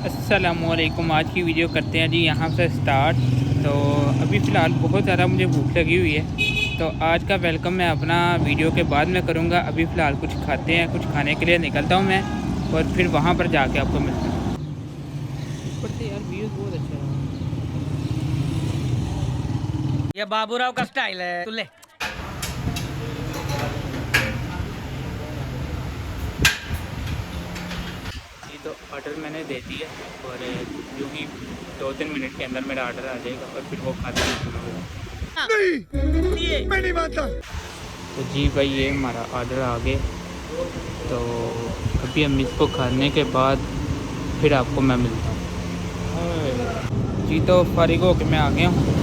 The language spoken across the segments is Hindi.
अस्सलामुअलैकुम। आज की वीडियो करते हैं जी यहाँ से स्टार्ट। तो अभी फ़िलहाल बहुत ज़्यादा मुझे भूख लगी हुई है, तो आज का वेलकम मैं अपना वीडियो के बाद में करूँगा। अभी फ़िलहाल कुछ खाते हैं, कुछ खाने के लिए निकलता हूँ मैं, और फिर वहाँ पर जाके आपको मिलता हूँ। ऊपर से यार व्यूज़ बहुत अच्छा है। ये बाबूराव का स्टाइल है, तू ले। जी तो ऑर्डर मैंने दे दिया, और यूँ ही 2-3 मिनट के अंदर मेरा ऑर्डर आ जाएगा, और फिर वो खाते हैं। नहीं, मैं नहीं मानता। तो जी भाई, ये हमारा ऑर्डर आ गया। तो अभी हम इसको खाने के बाद फिर आपको मैं मिलता हूँ। जी तो फारिग हो के मैं आ गया हूँ।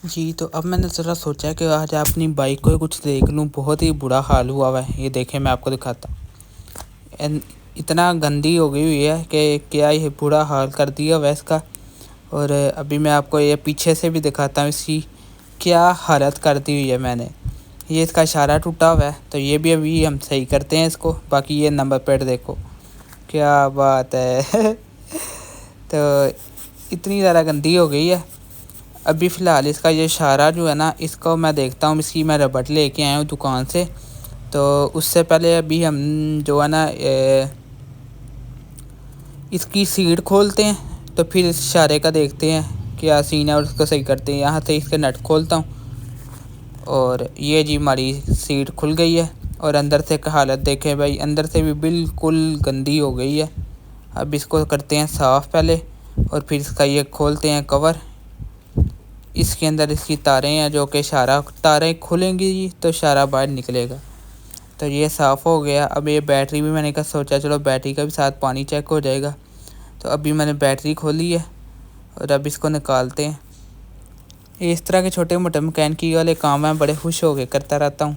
जी तो अब मैंने ज़रा सोचा कि आज अपनी बाइक को कुछ देख लूँ। बहुत ही बुरा हाल हुआ हुआ है, ये देखें, मैं आपको दिखाता हूँ। इतना गंदी हो गई हुई है कि क्या ही बुरा हाल कर दिया हुआ है इसका। और अभी मैं आपको ये पीछे से भी दिखाता हूँ इसकी क्या हालत कर दी हुई है मैंने। ये इसका इशारा टूटा हुआ है, तो ये भी अभी हम सही करते हैं इसको। बाकी ये नंबर प्लेट देखो, क्या बात है। तो इतनी ज़्यादा गंदी हो गई है। अभी फ़िलहाल इसका ये इशारा जो है ना, इसको मैं देखता हूँ। इसकी मैं रबड़ लेके आया हूँ दुकान से। तो उससे पहले अभी हम जो है ना इसकी सीट खोलते हैं, तो फिर इस इशारे का देखते हैं क्या सीन है और उसको सही करते हैं। यहाँ से इसके नट खोलता हूँ, और ये जी हमारी सीट खुल गई है। और अंदर से हालत देखें भाई, अंदर से भी बिल्कुल गंदी हो गई है। अब इसको करते हैं साफ़ पहले, और फिर इसका ये खोलते हैं कवर। इसके अंदर इसकी तारें हैं, जो कि इशारा तारें खुलेंगी तो इशारा बाहर निकलेगा। तो ये साफ़ हो गया। अब ये बैटरी भी मैंने कहा सोचा चलो बैटरी का भी साथ पानी चेक हो जाएगा। तो अभी मैंने बैटरी खोली है, और अब इसको निकालते हैं। इस तरह के छोटे मोटे मैकेनिकी वाले काम मैं बड़े खुश हो के करता रहता हूँ।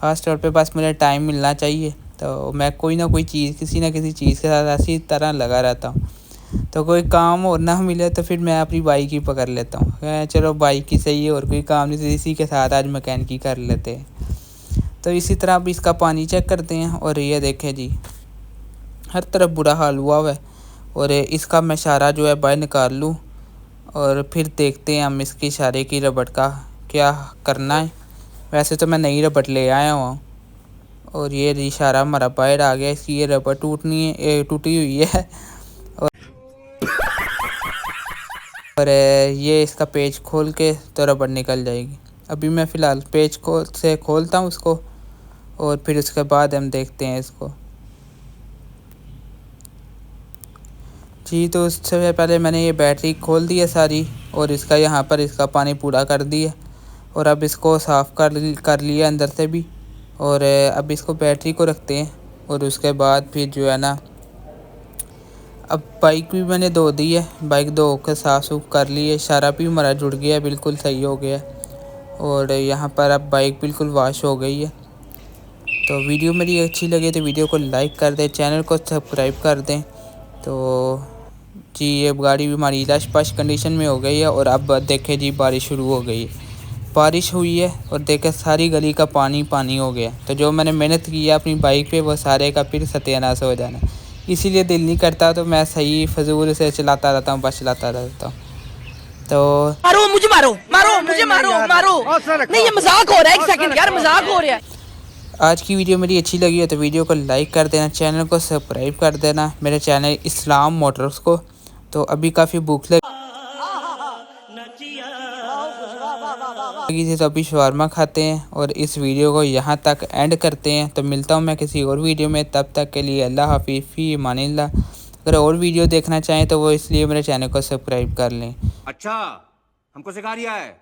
ख़ास तौर पे बस मुझे टाइम मिलना चाहिए, तो मैं कोई ना कोई चीज़, किसी न किसी चीज़ के साथ ऐसी तरह लगा रहता हूँ। तो कोई काम और ना मिले तो फिर मैं अपनी बाइक ही पकड़ लेता हूँ। चलो बाइक ही सही है, और कोई काम नहीं, तो इसी के साथ आज मैकेनिकी कर लेते हैं। तो इसी तरह अब इसका पानी चेक करते हैं। और ये देखें जी, हर तरफ बुरा हाल हुआ है। और इसका मैं इशारा जो है बाहर निकाल लूँ, और फिर देखते हैं हम इसके इशारे की रबड़ का क्या करना है। वैसे तो मैं नई रबड़ ले आया हूँ, और ये इशारा हमारा बाहर आ गया। इसकी ये रबड़ टूटी हुई है। और ये इसका पेज खोल के तो रबड़ निकल जाएगी। अभी मैं फ़िलहाल पेज से खोलता हूँ उसको, और फिर उसके बाद हम देखते हैं इसको। जी तो उससे पहले मैंने ये बैटरी खोल दी है सारी, और इसका यहाँ पर इसका पानी पूरा कर दिया, और अब इसको साफ़ कर लिया अंदर से भी। और अब इसको बैटरी को रखते हैं, और उसके बाद फिर जो है ना, अब बाइक भी मैंने धो दी है। बाइक धो कर साफ़ सूफ कर ली है। इशारा भी हमारा जुड़ गया, बिल्कुल सही हो गया। और यहाँ पर अब बाइक बिल्कुल वॉश हो गई है। तो वीडियो मेरी अच्छी लगे तो वीडियो को लाइक कर दें, चैनल को सब्सक्राइब कर दें। तो जी ये गाड़ी भी हमारी रश पश कंडीशन में हो गई है। और अब देखें जी, बारिश शुरू हो गई है। बारिश हुई है, और देखें सारी गली का पानी पानी हो गया। तो जो मैंने मेहनत की है अपनी बाइक पे, वो सारे का फिर सत्यानाश हो जाना। इसीलिए दिल नहीं करता, तो मैं सही फजूल से चलाता रहता हूँ, बस चलाता रहता हूँ। तो मारो मुझे, मारो मारो मुझे, मारो मारो। नहीं, ये मजाक हो रहा है, एक सेकंड यार, मजाक हो रहा है। आज की वीडियो मेरी अच्छी लगी है तो वीडियो को लाइक कर देना, चैनल को सब्सक्राइब कर देना, मेरे चैनल इस्लाम मोटर्स को। तो अभी काफ़ी भूख लगी थी, तो अभी शवारमा खाते हैं, और इस वीडियो को यहाँ तक एंड करते हैं। तो मिलता हूँ मैं किसी और वीडियो में, तब तक के लिए अल्लाह हाफिज़, फी अमानिल्लाह। अगर और वीडियो देखना चाहें तो वो इसलिए मेरे चैनल को सब्सक्राइब कर लें। अच्छा, हमको सिखा रिया है।